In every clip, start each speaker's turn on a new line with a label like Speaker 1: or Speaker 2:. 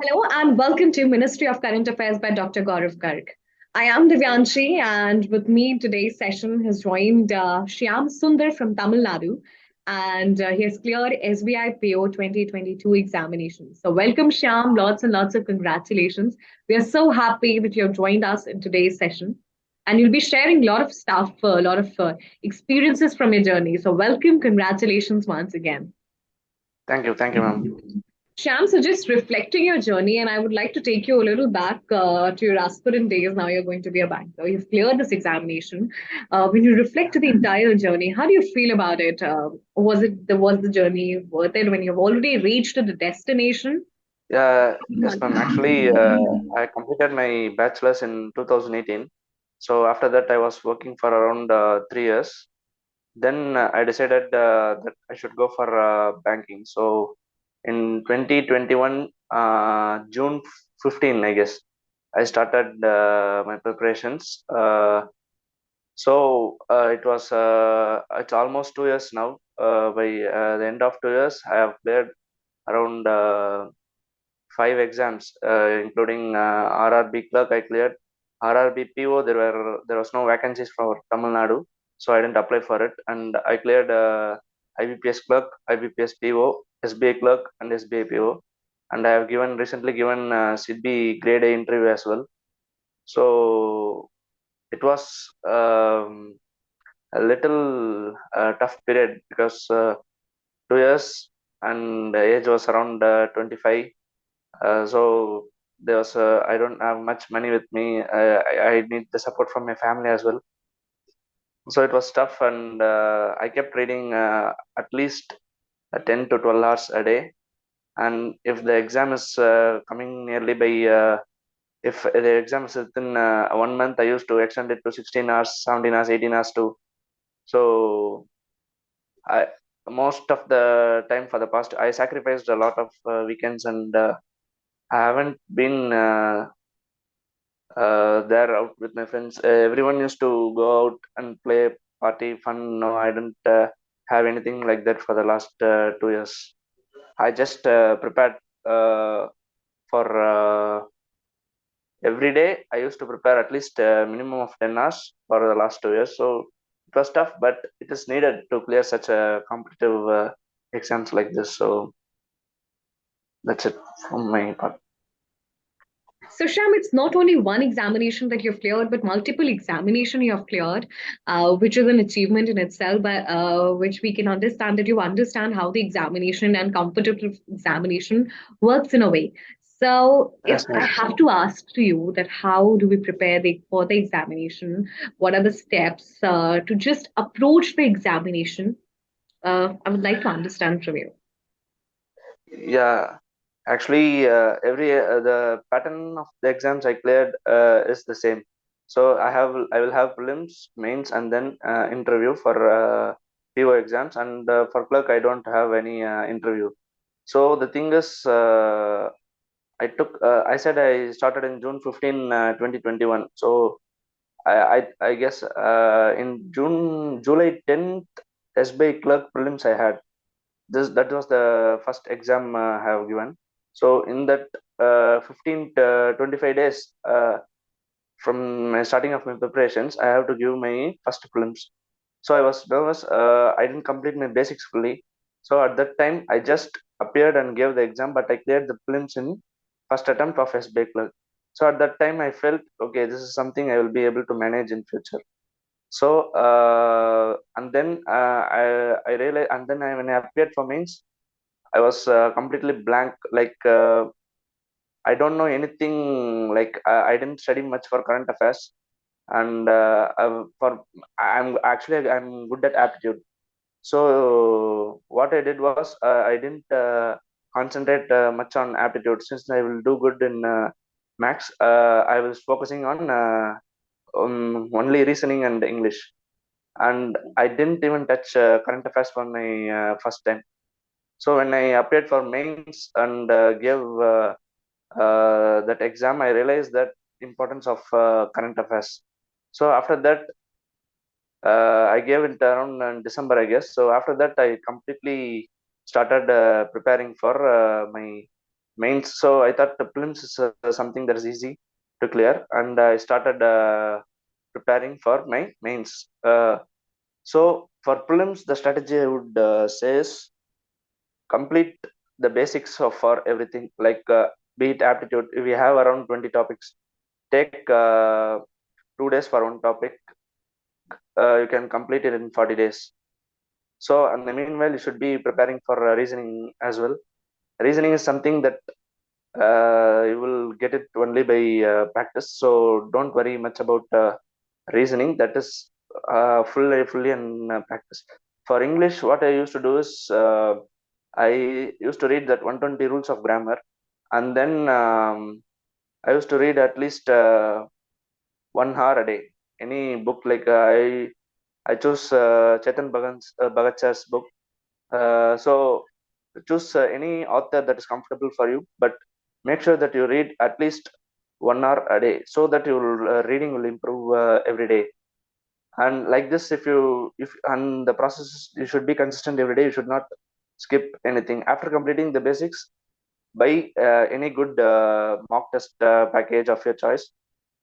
Speaker 1: Hello and welcome to Ministry of Current Affairs by Dr. Gaurav Garg. I am Divyanshi, and with me today's session has joined Sheyam SundaR from Tamil Nadu, and he has cleared SBI PO 2022 examination. So welcome Shyam, lots and lots of congratulations. We are so happy that you have joined us in today's session, and you'll be sharing a lot of stuff, a lot of experiences from your journey. So welcome, congratulations once again.
Speaker 2: Thank you, ma'am.
Speaker 1: Sham, so just reflecting your journey, and I would like to take you a little back to your aspirant days. Now you're going to be a banker. You've cleared this examination. When you reflect to the entire journey, how do you feel about it? Was the journey worth it when you've already reached the destination?
Speaker 2: Yes, ma'am. Actually, I completed my bachelor's in 2018. So after that, I was working for around 3 years. Then I decided that I should go for banking. So in 2021, June 15, I guess, I started my preparations. It's almost 2 years now. By the end of 2 years, I have cleared around five exams, including RRB clerk. I cleared RRB PO. There was no vacancies for Tamil Nadu, so I didn't apply for it. And I cleared IBPS clerk, IBPS PO, SBI clerk, and SBI PO. And I have recently given SIDBI grade A interview as well. So it was a little tough period because 2 years and the age was around 25. So I don't have much money with me. I need the support from my family as well. So it was tough, and I kept reading at least 10 to 12 hours a day. And if the exam is coming nearly by, if the exam is within 1 month, I used to extend it to 16 hours, 17 hours, 18 hours too. So I most of the time for the past, I sacrificed a lot of weekends, and I haven't been there out with my friends. Everyone used to go out and play, party, fun. No, I didn't have anything like that for the last 2 years. I just prepared for every day. I used to prepare at least a minimum of 10 hours for the last 2 years. So it was tough, but it is needed to clear such a competitive exams like this. So that's it from my part.
Speaker 1: So, Sham, it's not only one examination that you've cleared, but multiple examination you have cleared, which is an achievement in itself, but which we can understand that you understand how the examination and competitive examination works in a way. So, if
Speaker 2: Yes,
Speaker 1: I
Speaker 2: ma'am.
Speaker 1: have to ask to you that how do we prepare for the examination? What are the steps to just approach the examination? I would like to understand from you.
Speaker 2: Yeah, actually, every the pattern of the exams I cleared is the same. So I will have prelims, mains, and then interview for PO exams. And for clerk, I don't have any interview. So the thing is, I said I started in June 15, 2021. So I guess in July 10th, SBI clerk prelims I had. That was the first exam I have given. So in that 15 to 25 days from my starting of my preparations, I have to give my first prelims. So I was nervous. I didn't complete my basics fully. So at that time, I just appeared and gave the exam, but I cleared the prelims in first attempt of SBI clerk. So at that time, I felt okay. This is something I will be able to manage in future. So and then I realized, and then when I appeared for mains, I was completely blank. Like I don't know anything. Like I didn't study much for current affairs, and I'm good at aptitude. So what I did was I didn't concentrate much on aptitude since I will do good in maths. I was focusing on only reasoning and English, and I didn't even touch current affairs for my first time. So when I appeared for mains and gave that exam, I realized that importance of current affairs. So after that, I gave it around in December, I guess. So after that, I completely started preparing for my mains. So I thought the prelims is something that is easy to clear, and I started preparing for my mains. So for prelims, the strategy I would say is complete the basics of for everything, like be it aptitude. If we have around 20 topics, take 2 days for one topic. You can complete it in 40 days. So, in the meanwhile, you should be preparing for reasoning as well. Reasoning is something that you will get it only by practice. So, don't worry much about reasoning. That is fully in practice. For English, what I used to do is I used to read that 120 rules of grammar, and then I used to read at least 1 hour a day. Any book, like I chose Bhagat's book. So choose any author that is comfortable for you, but make sure that you read at least 1 hour a day, so that your reading will improve every day. And like this, if and the process, you should be consistent every day. You should not skip anything. After completing the basics, buy any good mock test package of your choice,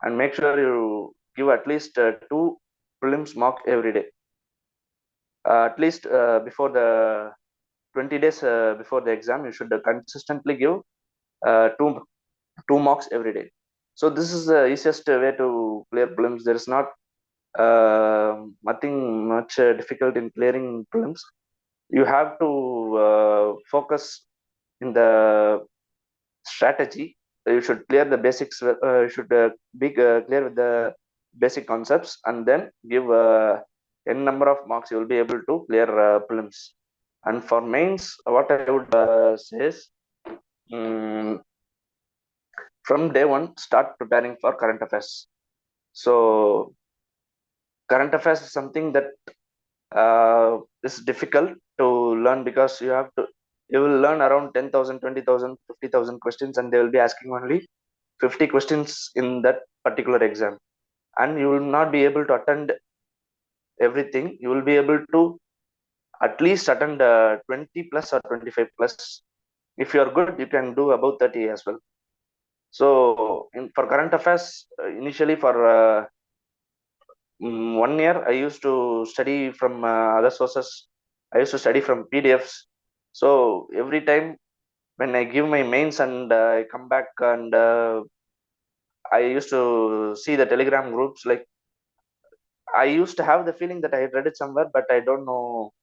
Speaker 2: and make sure you give at least two prelims mock every day, at least before the 20 days before the exam. You should consistently give two mocks every day. So this is the easiest way to clear prelims. There is not nothing much difficult in clearing prelims. You have to focus in the strategy. You should clear the basics. You should be clear with the basic concepts, and then give n number of marks. You will be able to clear prelims. And for mains, what I would say is, mm, from day one, start preparing for current affairs. So current affairs is something that is difficult to learn, because you will learn around 10,000, 20,000, 50,000 questions, and they will be asking only 50 questions in that particular exam, and you will not be able to attend everything. You will be able to at least attend 20 plus or 25 plus. If you are good, you can do about 30 as well. So for current affairs, initially for 1 year, I used to study from other sources. I used to study from PDFs. So every time when I give my mains and I come back, and I used to see the Telegram groups, like I used to have the feeling that I had read it somewhere, but I don't know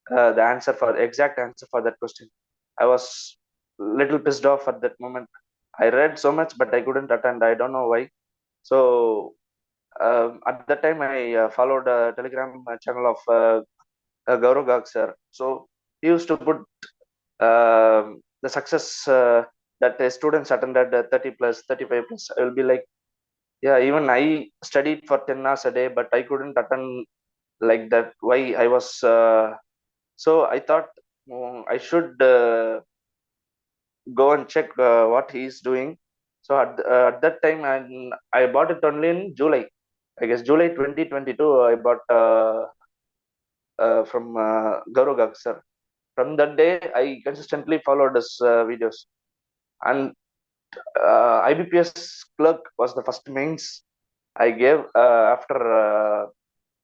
Speaker 2: the exact answer for that question. I was little pissed off at that moment. I read so much, but I couldn't attend. I don't know why. So at that time, I followed a Telegram channel of Gaurav Garg sir. So he used to put the success that the students attended 30 plus, 35 plus. I will be like, yeah, even I studied for 10 hours a day, but I couldn't attend like that. Why I was so I thought, I should go and check what he is doing. So at that time, I bought it only in July. I guess July 2022. I bought from Gaurav Garg sir. From that day, I consistently followed his videos. And IBPS clerk was the first mains I gave after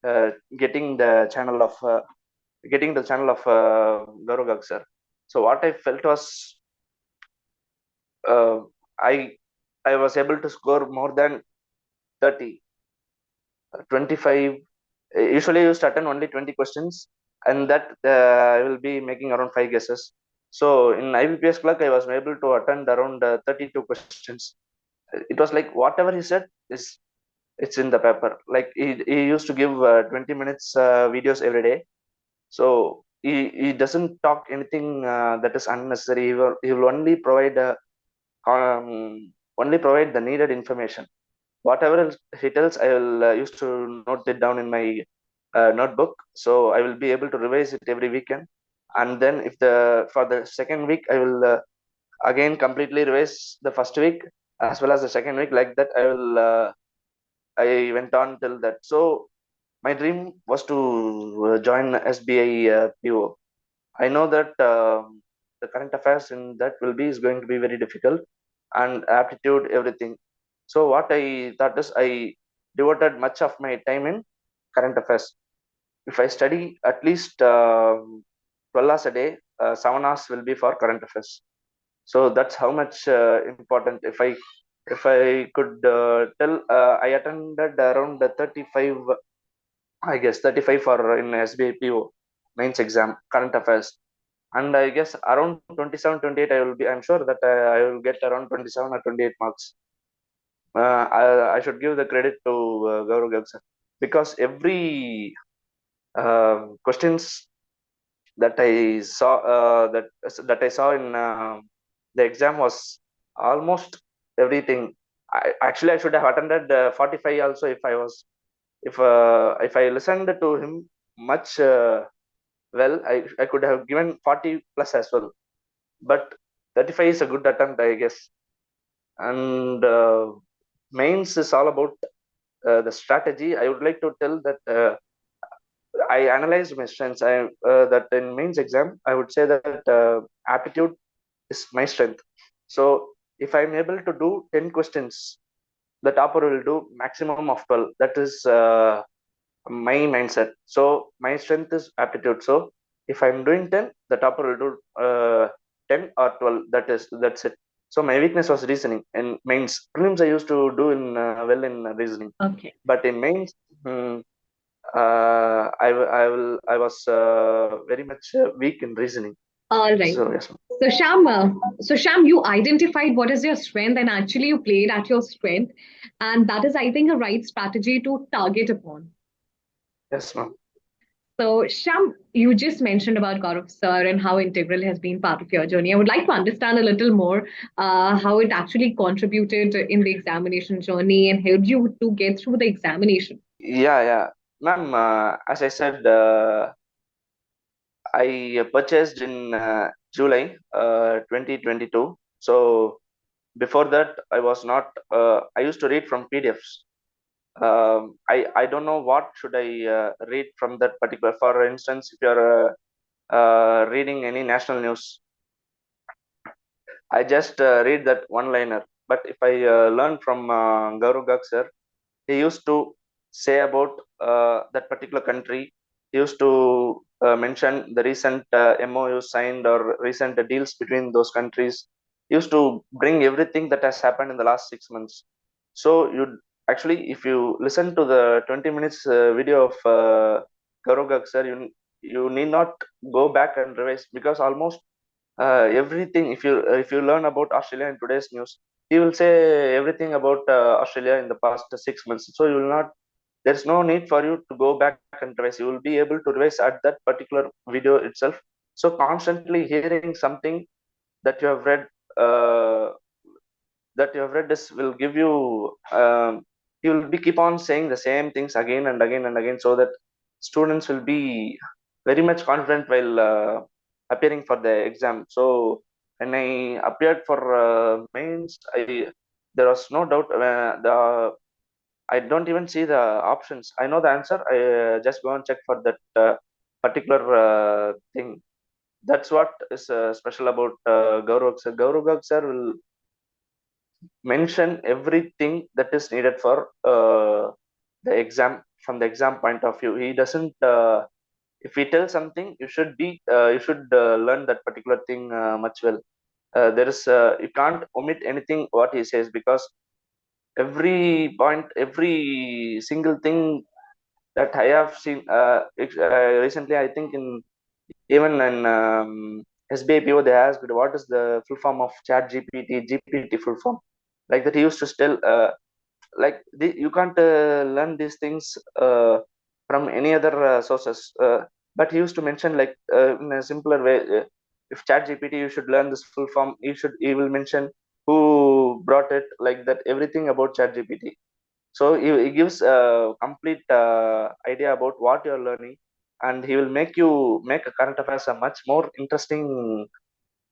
Speaker 2: uh, getting the channel of Gaurav Garg sir. So what I felt was, uh, I I was able to score more than 30, 25. Usually, I used to attend only 20 questions, and that I will be making around 5 guesses. So in IBPS clerk, I was able to attend around 32 questions. It was like whatever he said is it's in the paper. Like he used to give 20 minutes videos every day. So he doesn't talk anything that is unnecessary. He will only provide the needed information. Whatever else he tells, I will used to note it down in my notebook. So I will be able to revise it every weekend. And then if the for the second week, I will again completely revise the first week as well as the second week. Like that, I went on till that. So my dream was to join SBI PO. I know that. the current affairs in that will be is going to be very difficult, and aptitude, everything. So what I thought is I devoted much of my time in current affairs. If I study at least 12 hours a day, 7 hours will be for current affairs. So that's how much important. If I could tell, I attended around 35, I guess 35 for in SBI PO mains exam current affairs, and I guess around 27, 28 I will be, I'm sure that I will get around 27 or 28 marks. I should give the credit to Gaurav Garg sir, because every questions that I saw, that I saw in the exam was almost everything. Actually, I should have attended 45 also if I was, if I listened to him much well. I could have given 40 plus as well, but 35 is a good attempt, I guess. And mains is all about the strategy. I would like to tell that I analyzed my strengths. I That in mains exam I would say that aptitude is my strength. So if I'm able to do 10 questions, the topper will do maximum of 12. That is my mindset. So my strength is aptitude. So if I'm doing 10, the topper will do 10 or 12. That's it. So my weakness was reasoning. In mains prelims I used to do in well in reasoning,
Speaker 1: Okay.
Speaker 2: but in mains, hmm, I was very much weak in reasoning.
Speaker 1: All right.
Speaker 2: So yes, ma'am.
Speaker 1: So Sham, you identified what is your strength, and actually you played at your strength, and that is, I think, a right strategy to target upon.
Speaker 2: Yes, ma'am.
Speaker 1: So, Sham, you just mentioned about Gaurav sir and how integral has been part of your journey. I would like to understand a little more how it actually contributed in the examination journey and helped you to get through the examination.
Speaker 2: Yeah, ma'am. As I said, I purchased in July 2022. So before that, I was not. I used to read from PDFs. I don't know what should I read from that particular. For instance, if you're reading any national news, I just read that one liner. But if I learn from Gaurav Garg sir, he used to say about that particular country. He used to mention the recent MOU signed or recent deals between those countries. He used to bring everything that has happened in the last 6 months. So you actually, if you listen to the 20 minutes video of Gaurav Garg sir, you need not go back and revise, because almost everything, if you learn about Australia in today's news, he will say everything about Australia in the past 6 months. So you will not, there's no need for you to go back and revise. You will be able to revise at that particular video itself. So constantly hearing something that you have read, uh, this will give you, you will be keep on saying the same things again and again and again, so that students will be very much confident while appearing for the exam. So when I appeared for mains, I there was no doubt. The I don't even see the options. I know the answer. I just go and check for that particular thing. That's what is special about Gaurav sir. Gaurav Garg sir will mention everything that is needed for the exam, from the exam point of view. He doesn't, if he tells something, you should learn that particular thing much well. There is, you can't omit anything what he says, because every point, every single thing that I have seen, recently, I think in, even in SBI PO, they asked what is the full form of Chat GPT full form. Like that, he used to tell, you can't learn these things from any other sources. But he used to mention, like, in a simpler way, if Chat GPT, you should learn this full form. He will mention who brought it, like that, everything about Chat GPT. So he gives a complete idea about what you're learning, and he will make a current affairs a much more interesting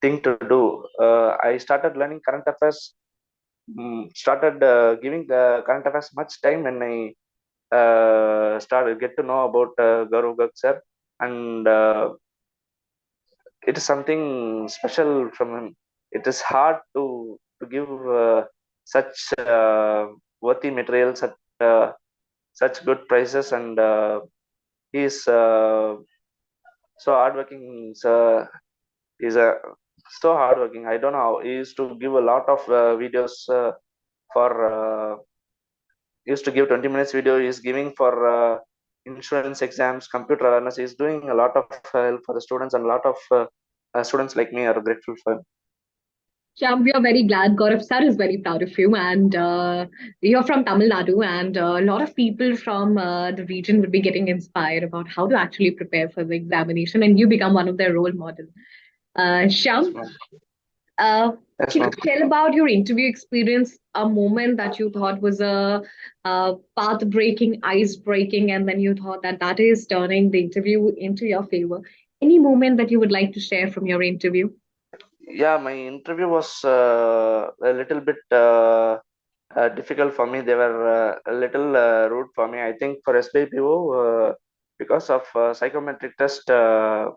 Speaker 2: thing to do. I started learning current affairs, started giving the current affairs much time when I started get to know about Gaurav Garg sir. And it is something special from him. It is hard to give such worthy material, such good prices, and he is so hardworking. He's so hardworking. I don't know how he used to give a lot of videos for. Used to give 20 minutes video. He's giving for insurance exams, computer awareness. He's doing a lot of help for the students, and a lot of students like me are grateful for him.
Speaker 1: Shyam, we are very glad. Gaurav sir is very proud of you, and you're from Tamil Nadu, and a lot of people from the region would be getting inspired about how to actually prepare for the examination, and you become one of their role models.
Speaker 2: Yes,
Speaker 1: Shyam,
Speaker 2: ma'am.
Speaker 1: uh,
Speaker 2: Yes,
Speaker 1: can
Speaker 2: ma'am.
Speaker 1: you tell about your interview experience? A moment that you thought was a path breaking, ice breaking, and then you thought that that is turning the interview into your favor. Any moment that you would like to share from your interview?
Speaker 2: Yeah, my interview was a little bit difficult for me. They were a little rude for me. I think for SBIPO, because of psychometric test, I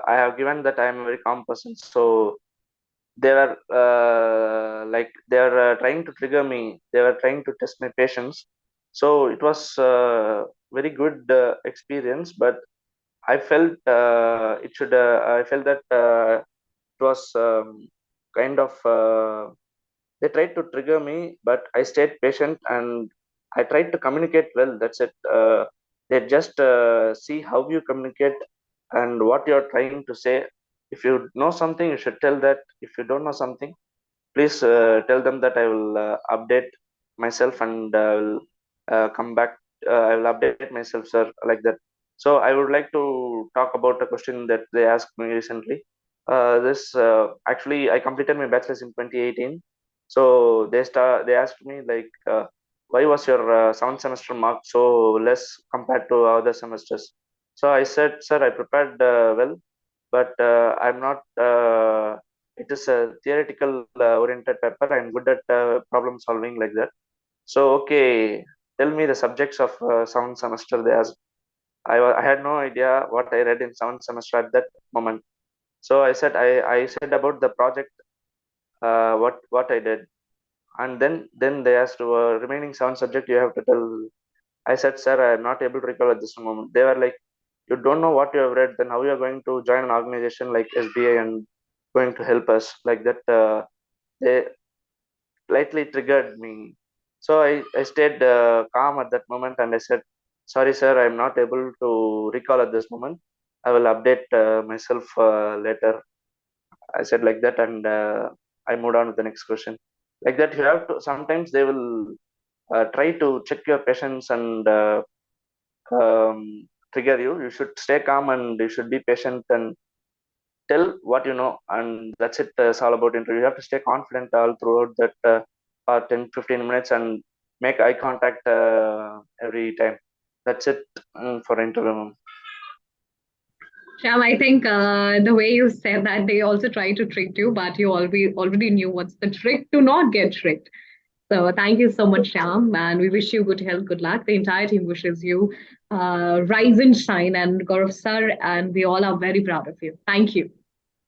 Speaker 2: have given that I am a very calm person. So they were like they were trying to trigger me. They were trying to test my patience. So it was very good experience, but I felt it should. I felt that it was kind of. They tried to trigger me, but I stayed patient and I tried to communicate well. That's it. They just see how you communicate and what you're trying to say. If you know something, you should tell that. If you don't know something, please tell them that I will update myself and will come back. I will update myself, sir, like that. So I would like to talk about a question that they asked me recently. This actually I completed my bachelor's in 2018. So they asked me like, why was your seventh semester mark so less compared to other semesters? So I said, sir, I prepared well, but I'm not. It is a theoretical oriented paper. I'm good at problem solving like that. So okay, tell me the subjects of seventh semester. They asked. I had no idea what I read in seventh semester at that moment. So I said about the project, what I did, and then they asked remaining seven subject you have to tell. I said, sir, I am not able to recall at this moment. They were like, you don't know what you have read, then how you are going to join an organization like SBI and going to help us like that? They lightly triggered me. So I stayed calm at that moment and I said, sorry, sir, I am not able to recall at this moment. I will update myself later. I said like that, and I moved on to the next question. Like that, you have to. Sometimes they will try to check your patience and trigger you. You should stay calm and you should be patient and tell what you know, and that's it. It's all about interview. You have to stay confident all throughout that 10 15 minutes and make eye contact every time. That's it for interview.
Speaker 1: Sham, I think the way you said that they also try to trick you, but you already knew what's the trick to not get tricked. So thank you so much, Sham, and we wish you good health, good luck. The entire team wishes you rise and shine, and Gaurav sir, and we all are very proud of you. Thank you.